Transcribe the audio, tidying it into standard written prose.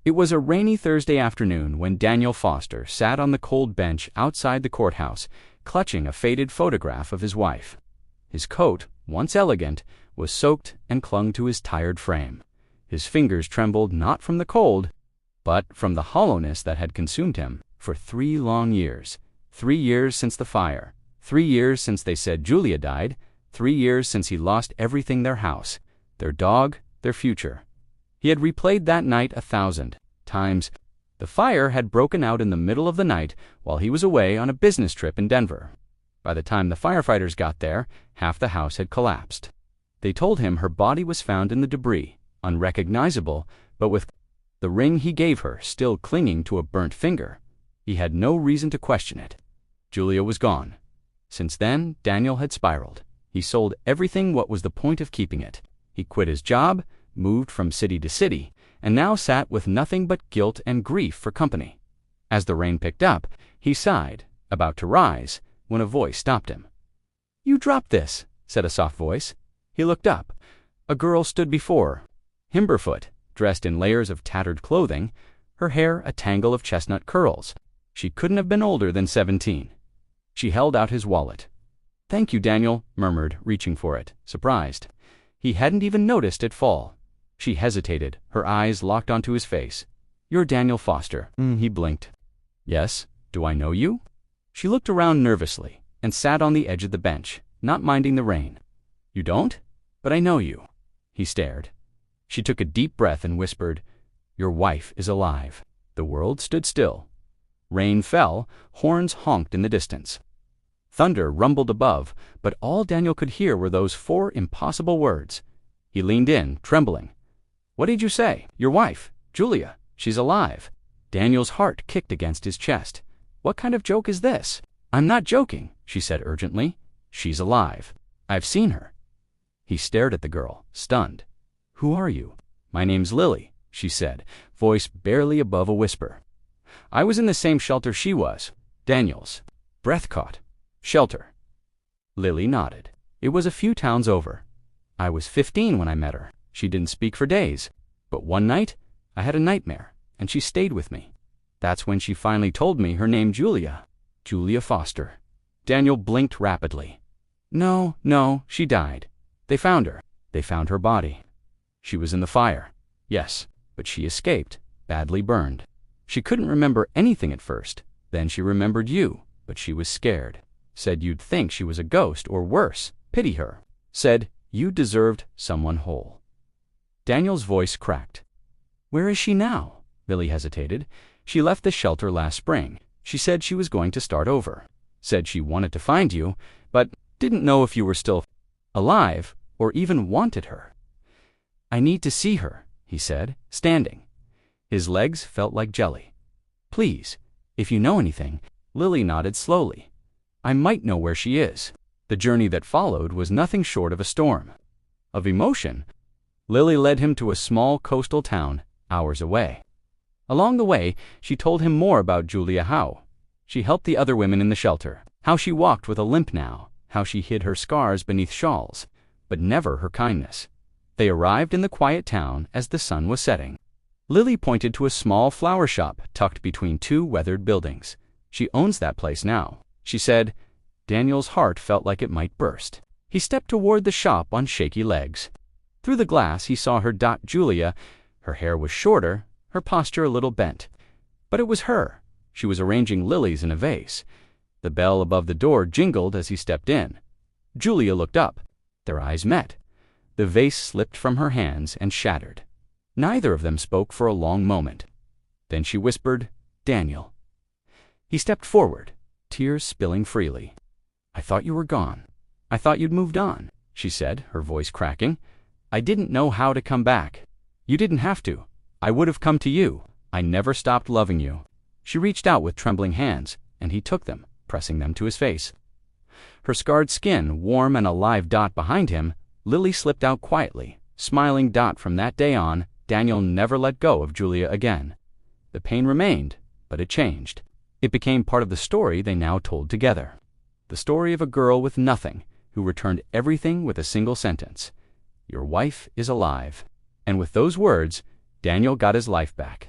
It was a rainy Thursday afternoon when Daniel Foster sat on the cold bench outside the courthouse, clutching a faded photograph of his wife. His coat, once elegant, was soaked and clung to his tired frame. His fingers trembled not from the cold, but from the hollowness that had consumed him for 3 long years. 3 years since the fire. 3 years since they said Julia died. 3 years since he lost everything: their house, their dog, their future. He had replayed that night 1,000 times. The fire had broken out in the middle of the night while he was away on a business trip in Denver. By the time the firefighters got there, half the house had collapsed. They told him her body was found in the debris, unrecognizable, but with the ring he gave her still clinging to a burnt finger. He had no reason to question it. Julia was gone. Since then, Daniel had spiraled. He sold everything. What was the point of keeping it? He quit his job, moved from city to city, and now sat with nothing but guilt and grief for company. As the rain picked up, he sighed, about to rise, when a voice stopped him. "You dropped this," said a soft voice. He looked up. A girl stood before him, barefoot, dressed in layers of tattered clothing, her hair a tangle of chestnut curls. She couldn't have been older than 17. She held out his wallet. "Thank you," Daniel murmured, reaching for it, surprised. He hadn't even noticed it fall. She hesitated, her eyes locked onto his face. "You're Daniel Foster." He blinked. "Yes. Do I know you?" She looked around nervously and sat on the edge of the bench, not minding the rain. "You don't? But I know you." He stared. She took a deep breath and whispered, "Your wife is alive." The world stood still. Rain fell, horns honked in the distance. Thunder rumbled above, but all Daniel could hear were those 4 impossible words. He leaned in, trembling. "What did you say? Your wife, Julia, she's alive." Daniel's heart kicked against his chest. "What kind of joke is this?" "I'm not joking," she said urgently. "She's alive. I've seen her." He stared at the girl, stunned. "Who are you?" "My name's Lily," she said, voice barely above a whisper. "I was in the same shelter she was." Daniel's breath caught. "Shelter." Lily nodded. "It was a few towns over. I was 15 when I met her. She didn't speak for days. But one night, I had a nightmare, and she stayed with me. That's when she finally told me her name, Julia. Julia Foster." Daniel blinked rapidly. No, she died. They found her. They found her body. She was in the fire. Yes, but she escaped, badly burned. She couldn't remember anything at first. Then she remembered you, but she was scared. Said you'd think she was a ghost, or worse, pity her. Said you deserved someone whole." Daniel's voice cracked. "Where is she now?" Lily hesitated. "She left the shelter last spring. She said she was going to start over. Said she wanted to find you, but didn't know if you were still alive or even wanted her." "I need to see her," he said, standing. His legs felt like jelly. "Please, if you know anything." Lily nodded slowly. "I might know where she is." The journey that followed was nothing short of a storm. Of emotion, Lily led him to a small coastal town hours away. Along the way, she told him more about Julia, how she helped the other women in the shelter, how she walked with a limp now, how she hid her scars beneath shawls, but never her kindness. They arrived in the quiet town as the sun was setting. Lily pointed to a small flower shop tucked between 2 weathered buildings. "She owns that place now," she said. Daniel's heart felt like it might burst. He stepped toward the shop on shaky legs. Through the glass he saw her dot Julia. Her hair was shorter, her posture a little bent. But it was her. She was arranging lilies in a vase. The bell above the door jingled as he stepped in. Julia looked up. Their eyes met. The vase slipped from her hands and shattered. Neither of them spoke for a long moment. Then she whispered, "Daniel." He stepped forward, tears spilling freely. "I thought you were gone. I thought you'd moved on," she said, her voice cracking. "I didn't know how to come back." "You didn't have to. I would have come to you. I never stopped loving you." She reached out with trembling hands, and he took them, pressing them to his face. Her scarred skin warm and a live dot behind him, Lily slipped out quietly, smiling. From that day on, Daniel never let go of Julia again. The pain remained, but it changed. It became part of the story they now told together. The story of a girl with nothing, who returned everything with a single sentence. "Your wife is alive." And with those words, Daniel got his life back.